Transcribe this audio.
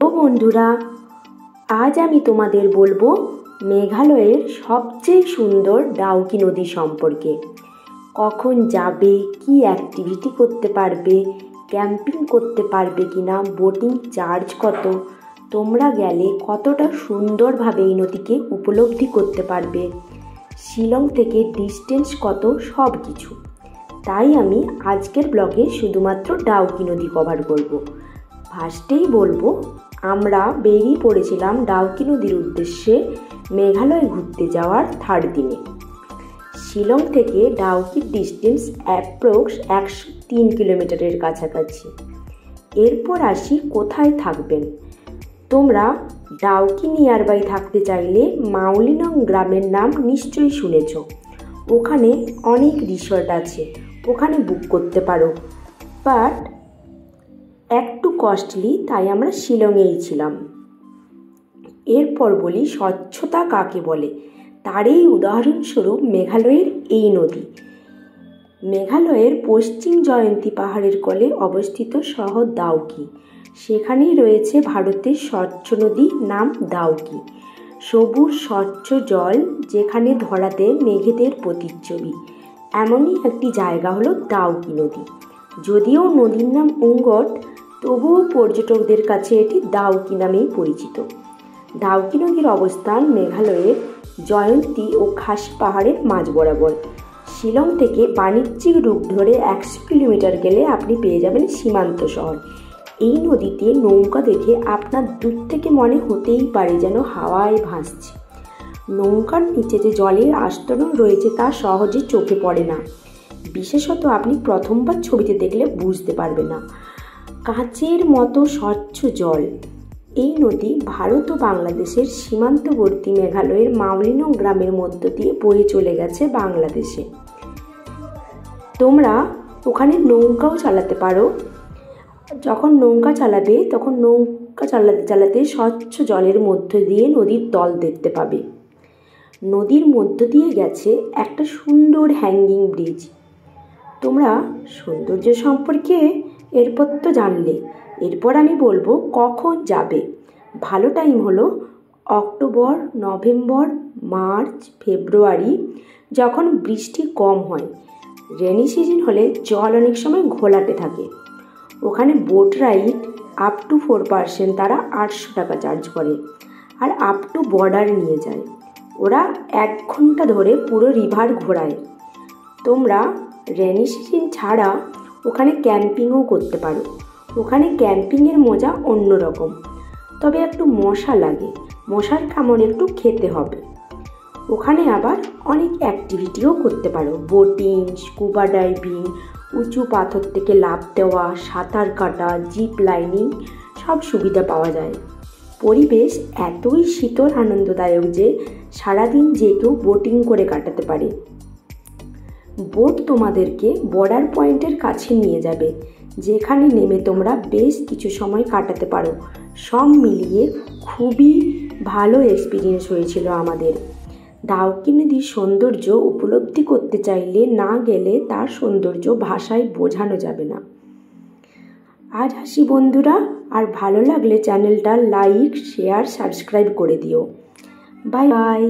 তো বন্ধুরা, আজ আমি তোমাদের বলবো মেঘালয়ের সবচেয়ে সুন্দর ডাউকি নদী সম্পর্কে। কখন যাবে, কি অ্যাক্টিভিটি করতে পারবে, ক্যাম্পিং করতে পারবে কিনা, বোটিং চার্জ কত, তোমরা গেলে কতটা সুন্দরভাবে এই নদীকে উপলব্ধি করতে পারবে, শিলং থেকে ডিস্টেন্স কত, সব কিছু। তাই আমি আজকের ব্লগে শুধুমাত্র ডাউকি নদী কভার করব। ফার্স্টেই বলবো, আমরা বেরিয়ে পড়েছিলাম ডাউকি নদীর উদ্দেশ্যে মেঘালয় ঘুরতে যাওয়ার থার্ড দিনে। শিলং থেকে ডাউকির ডিস্টেন্স অ্যাপ্রক্স 103 কিলোমিটারের কাছাকাছি। এরপর আসি কোথায় থাকবেন। তোমরা ডাউকি নিয়ারবাই থাকতে চাইলে মাউলিনং গ্রামের নাম নিশ্চয়ই শুনেছ। ওখানে অনেক রিসর্ট আছে, ওখানে বুক করতে পারো, বাট একটু কস্টলি, তাই আমরা শিলংয়েই ছিলাম। এরপর বলি স্বচ্ছতা কাকে বলে। তারই উদাহরণস্বরূপ মেঘালয়ের এই নদী। মেঘালয়ের পশ্চিম জয়ন্তী পাহাড়ের কোলে অবস্থিত শহর ডাউকি। সেখানেই রয়েছে ভারতের স্বচ্ছ নদী, নাম ডাউকি। সবুজ স্বচ্ছ জল, যেখানে ধরাতে মেঘেদের প্রতিচ্ছবি, এমনই একটি জায়গা হলো ডাউকি নদী। যদিও নদীর নাম উঙ্গট, তবুও পর্যটকদের কাছে এটি ডাউকি নামেই পরিচিত। ডাউকি নদীর অবস্থান মেঘালয়ের জয়ন্তী ও খাসি পাহাড়ের মাঝ বরাবর। শিলং থেকে বাণিজ্যিক রূপ ধরে 100 কিলোমিটার গেলে আপনি পেয়ে যাবেন সীমান্ত শহর। এই নদীতে নৌকা দেখে আপনার দূর থেকে মনে হতেই পারে যেন হাওয়ায় ভাসছে। নৌকার নিচে যে জলের আস্তরণ রয়েছে তা সহজে চোখে পড়ে না, বিশেষত আপনি প্রথমবার ছবিতে দেখলে বুঝতে পারবে না। কাঁচের মতো স্বচ্ছ জল। এই নদী ভারত ও বাংলাদেশের সীমান্তবর্তী মেঘালয়ের মাউলিনং গ্রামের মধ্য দিয়ে বয়ে চলে গেছে বাংলাদেশে। তোমরা ওখানে নৌকাও চালাতে পারো। যখন নৌকা চালাবে তখন নৌকা চালাতে চালাতে স্বচ্ছ জলের মধ্য দিয়ে নদীর তল দেখতে পাবে। নদীর মধ্য দিয়ে গেছে একটা সুন্দর হ্যাঙ্গিং ব্রিজ। তোমরা সৌন্দর্য সম্পর্কে এরপর তো জানলে। এরপর আমি বলবো কখন যাবে। ভালো টাইম হলো অক্টোবর, নভেম্বর, মার্চ, ফেব্রুয়ারি, যখন বৃষ্টি কম হয়। রেনি সিজন হলে জল অনেক সময় ঘোলাটে থাকে। ওখানে boat ride up to 4 person তারা 800 টাকা চার্জ করে, আর আপ টু বর্ডার নিয়ে যায়। ওরা 1 ঘন্টা ধরে পুরো রিভার ঘোরায়। তোমরা রেনি সিজন ছাড়া ওখানে ক্যাম্পিংও করতে পারো। ওখানে ক্যাম্পিংয়ের মজা অন্যরকম, তবে একটু মশা লাগে, মশার কামড় একটু খেতে হবে। ওখানে আবার অনেক অ্যাক্টিভিটিও করতে পারো, বোটিং, স্কুবা ডাইভিং, উঁচু পাথর থেকে লাফ দেওয়া, সাঁতার কাটা, জিপ লাইনিং, সব সুবিধা পাওয়া যায়। পরিবেশ এতই শীতল আনন্দদায়ক যে সারাদিন যে কেউ বোটিং করে কাটাতে পারে। বোট তোমাদেরকে বর্ডার পয়েন্টের কাছে নিয়ে যাবে, যেখানে নেমে তোমরা বেশ কিছু সময় কাটাতে পারো। সব মিলিয়ে খুবই ভালো এক্সপিরিয়েন্স হয়েছিল আমাদের। ডাউকি নদীর সৌন্দর্য উপলব্ধি করতে চাইলে না গেলে তার সৌন্দর্য ভাষায় বোঝানো যাবে না। আজ আসি বন্ধুরা, আর ভালো লাগলে চ্যানেলটা লাইক, শেয়ার, সাবস্ক্রাইব করে দিও। Bye bye.